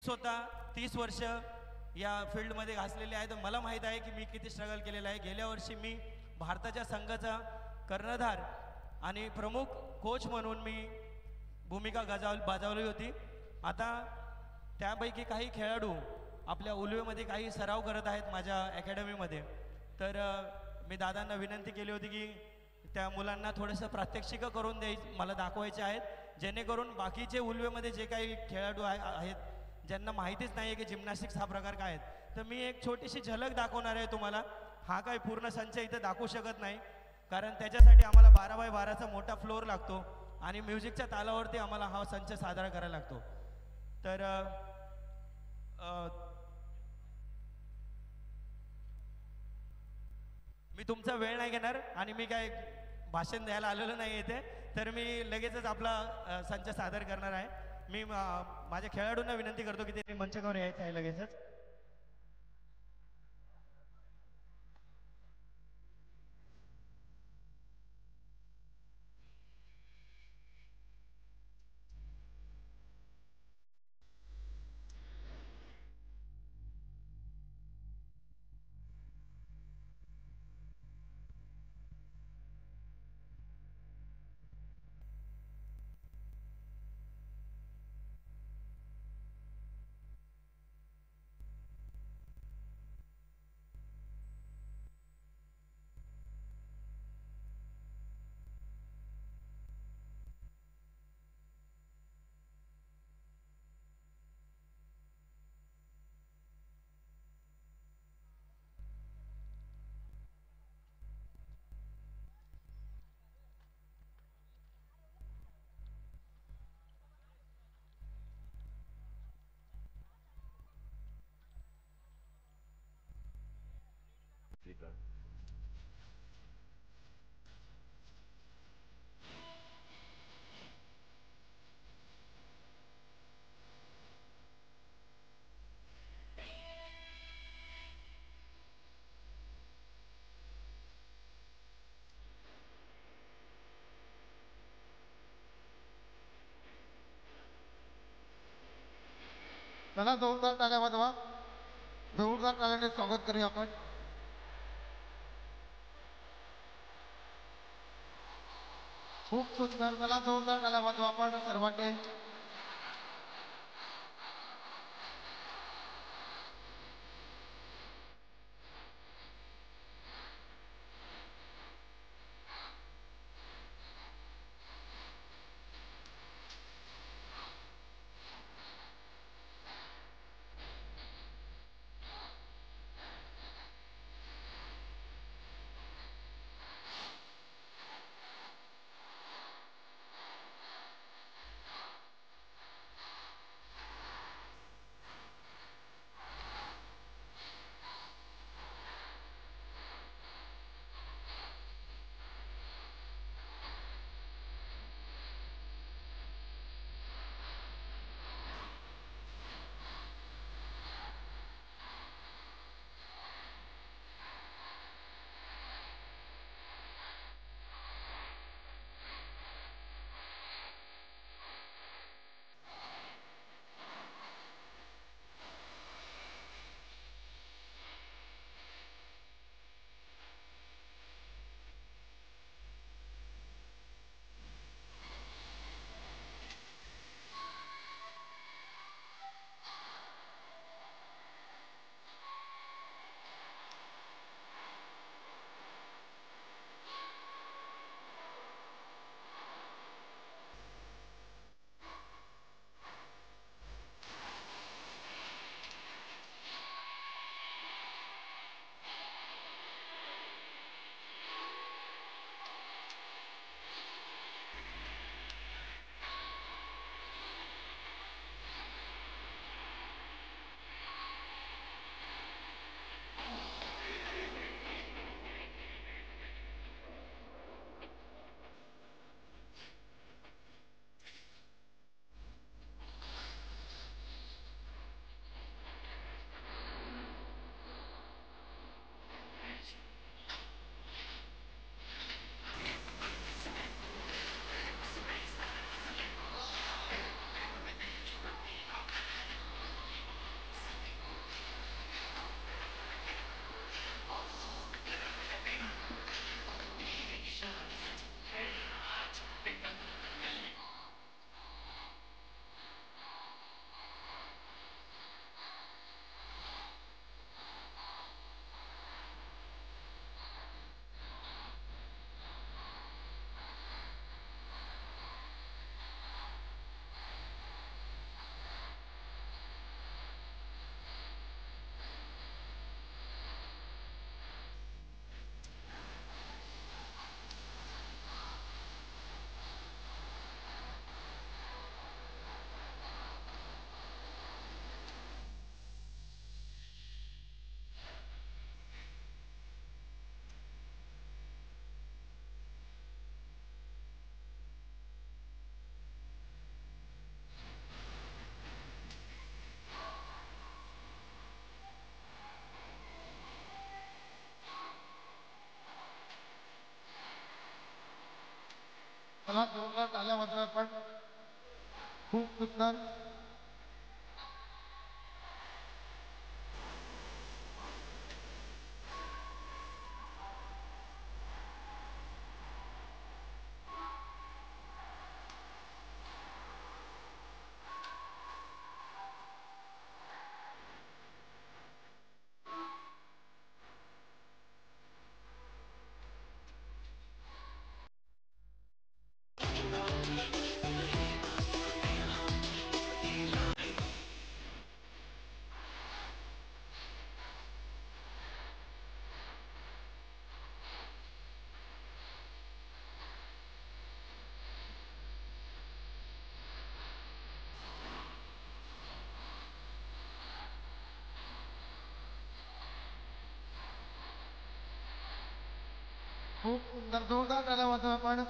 स्वतः 30 वर्ष या फील्डमध्ये घासलेले आहे, तर मला माहीत आहे की मी किती स्ट्रगल केलेलं आहे. गेल्या वर्षी मी भारताच्या संघाचा कर्णधार आणि प्रमुख कोच म्हणून मी भूमिका बजावली होती. आता त्यापैकी काही खेळाडू आपल्या उलवेमध्ये काही सराव करत आहेत माझ्या अकॅडमीमध्ये. तर मी दादांना विनंती केली होती की त्या मुलांना थोडंसं प्रात्यक्षिकं करून मला दाखवायचे आहेत, जेणेकरून बाकीचे उलवेमध्ये जे काही खेळाडू आहेत ज्यांना माहितीच नाही आहे की जिम्नॅस्टिक्स हा प्रकार काय आहे, तर मी एक छोटीशी झलक दाखवणार आहे तुम्हाला. हा काय पूर्ण संच इथं दाखवू शकत नाही, कारण त्याच्यासाठी आम्हाला 12x12चा मोठा फ्लोअर लागतो आणि म्युझिकच्या तालावरती आम्हाला हा संच साजरा करायला लागतो. तर मी तुमचा वेळ नाही घेणार आणि मी काय भाषण द्यायला आलेलो नाही येते, तर मी लगेचच आपला संच सादर करणार आहे. मी माझ्या खेळाडूंना विनंती करतो की ते मंचावर यायचं आहे लगेचच. चला जोरदार टाळ्या वाजवा. जोरदार टाळ्याने स्वागत करूया आपण. खूप सुंदर. चला जोरदार टाळ्या वाजवा आपण सर्वांनी. सुंदर. खूप सुंदर जोरदार टाळ्या वाजवा आपण.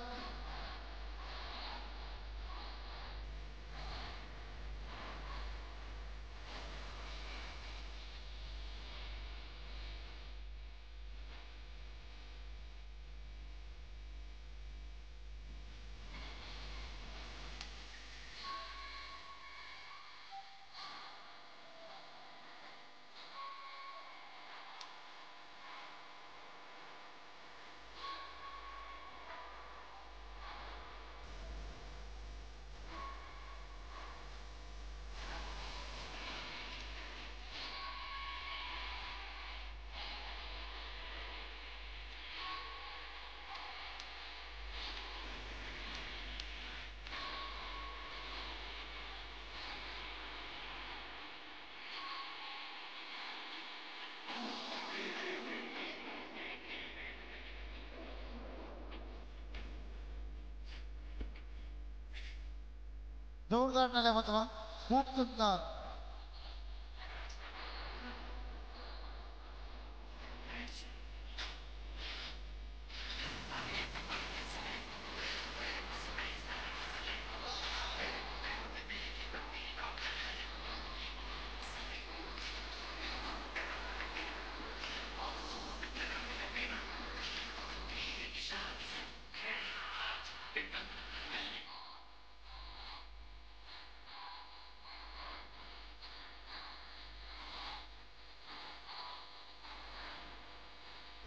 जोरदार टाळ्या वाजवा. खूप सुंदर.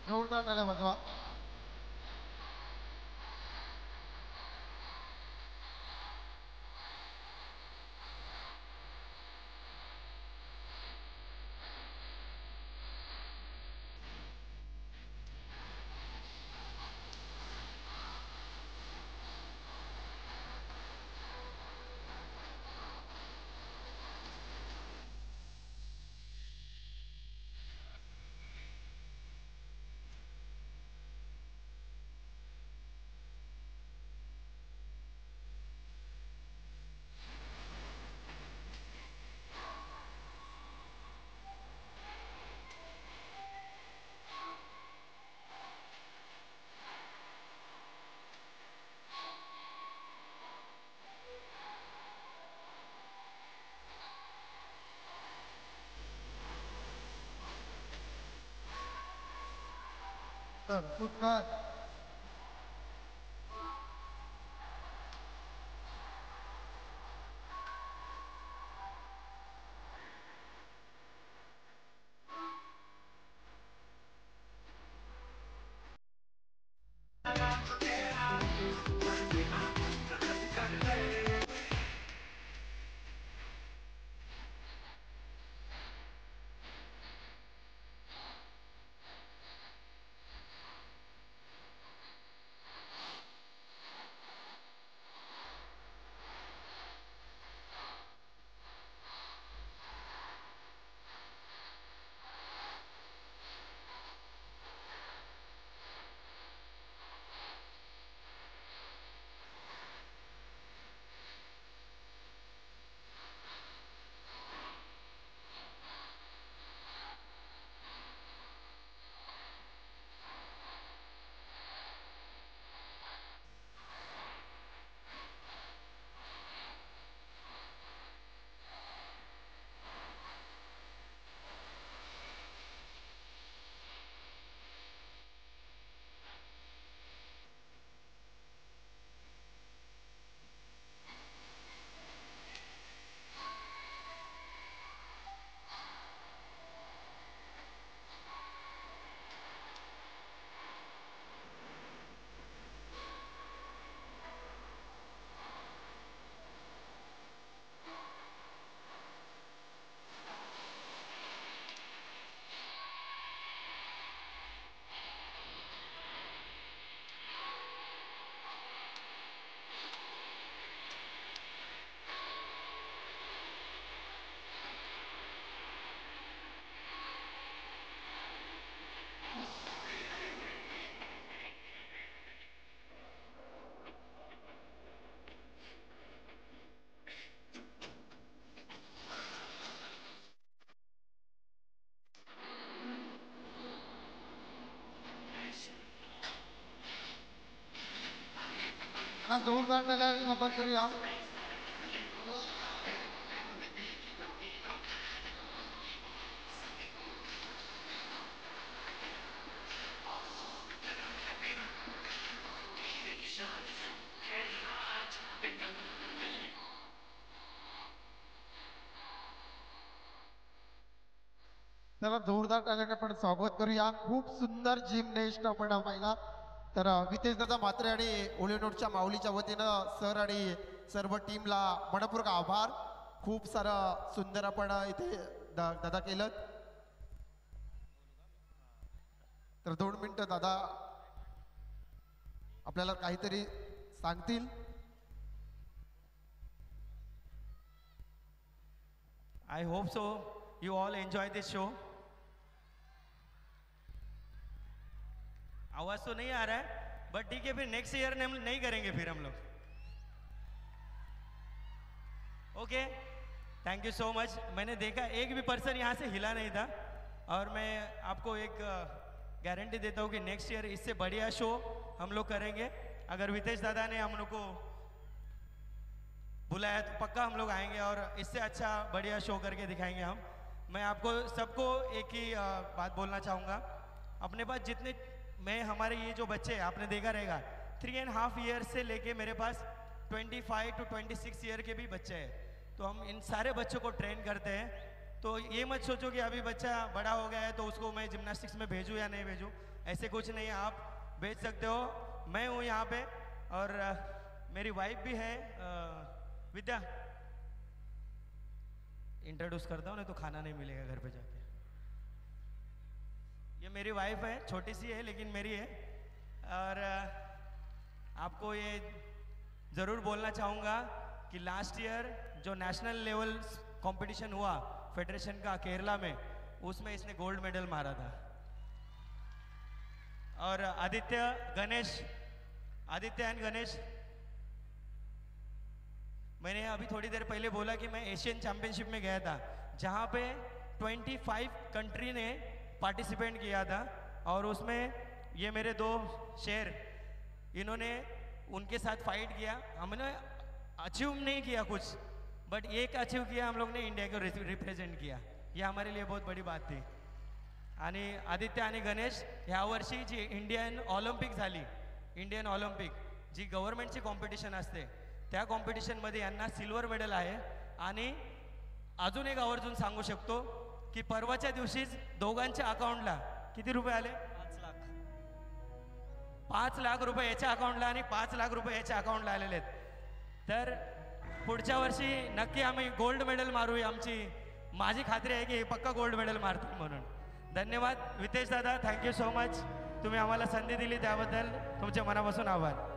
जोरदार टाळ्या वाजवा. सुंदर. त्यांना जोरदार टाळ्यांनी स्वागत करूया. त्याला जोरदार टाळ्याने आपण स्वागत करूया. खूप सुंदर जिमनेस्ट आपण पाहिला. तर वितेश दादा म्हात्रे आणि ओलिव्हनोडच्या माऊलीच्या वतीनं सर आणि सर्व टीमला मनपूर्वक आभार. खूप सारं सुंदर आपण इथे दादा केलं. तर 2 मिनिटं दादा आपल्याला काहीतरी सांगतील. I hope so. You all enjoy this show. आवाज तो नहीं आ रहा है, बट ठीक है, फिर नेक्स्ट ईयर नहीं करेंगे फिर हम लोग. Okay, thank you so much. मैंने देखा एक भी पर्सन यहाँ से हिला नहीं था, और मैं आपको एक गारंटी देता हूँ कि नेक्स्ट ईयर इससे बढ़िया शो हम लोग करेंगे. अगर वितेश दादा ने हम लोग को बुलाया तो पक्का हम लोग आएंगे और इससे अच्छा बढ़िया शो करके दिखाएंगे हम. मैं आपको सबको एक ही बात बोलना चाहूँगा. अपने पास जितने हमारे ये जो बच्चे आपने देखा रहेगा 3.5 ईयर से लेके मेरे पास 25 to 26 ईयर के भी बच्चे हैं. तो हम इन सारे बच्चों को ट्रेन करते हैं. तो ये मत सोचो कि अभी बच्चा बड़ा हो गया है तो उसको मैं जिम्नास्टिक्स में भेजूँ या नहीं भेजूँ. ऐसे कुछ नहीं है, आप भेज सकते हो. मैं हूँ यहाँ पे, और मेरी वाइफ भी है विद्या. इंट्रोड्यूस करता हूँ, नहीं तो खाना नहीं मिलेगा घर पे जाके. ये मेरी वाइफ है, छोटी सी है लेकिन मेरी है. और आपको ये ज़रूर बोलना चाहूँगा कि लास्ट ईयर जो नेशनल लेवल कंपटीशन हुआ फेडरेशन का केरला में, उसमें इसने गोल्ड मेडल मारा था. और आदित्य एंड गणेश, मैंने अभी थोड़ी देर पहले बोला कि मैं एशियन चैंपियनशिप में गया था, जहाँ पे 25 कंट्री ने पार्टिसिपेट किया था. और उसमें ये मेरे 2 शेर, इन्होंने उनके साथ फाइट किया. हमने अचीव नहीं किया कुछ, बट एक अचीव किया, हम लोग ने इंडिया को रिप्रेझेंट किया. ये हमारे लिए बहुत बड़ी बात थी. आणि आदित्य आणि गणेश ह्या वर्षी जी इंडियन ऑलिम्पिक झाली, इंडियन ऑलिम्पिक जी गव्हर्नमेंटची कॉम्पिटिशन असते, त्या कॉम्पिटिशनमध्ये यांना सिल्वर मेडल आहे. आणि अजून एक आवर्जून सांगू शकतो की परवाच्या दिवशीच दोघांच्या अकाउंटला किती रुपये आले? 5 लाख रुपये याच्या अकाउंटला आणि 5 लाख रुपये याच्या अकाउंटला आलेले आहेत. तर पुढच्या वर्षी नक्की आम्ही गोल्ड मेडल मारूया. माझी खात्री आहे की हे पक्का गोल्ड मेडल मारतील म्हणून. धन्यवाद वितेश दादा, थँक्यू सो मच. तुम्ही आम्हाला संधी दिली त्याबद्दल तुमच्या मनापासून आभार.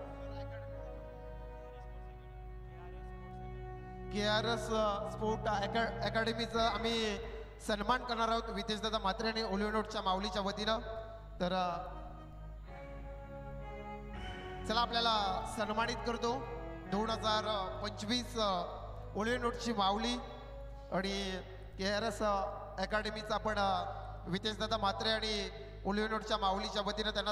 KRS स्पोर्ट अकॅडमीचा आम्ही सन्मान करणार आहोत वितेश दादा म्हात्रे आणि ओलिव्हनोडच्या माऊलीच्या वतीनं. तर चला आपल्याला सन्मानित करतो. 2025 ओलिव्हनोडची माऊली आणि KRS अकॅडमीचा आपण वितेश दादा म्हात्रे आणि ओलिव्हनोडच्या माऊलीच्या वतीनं त्यांना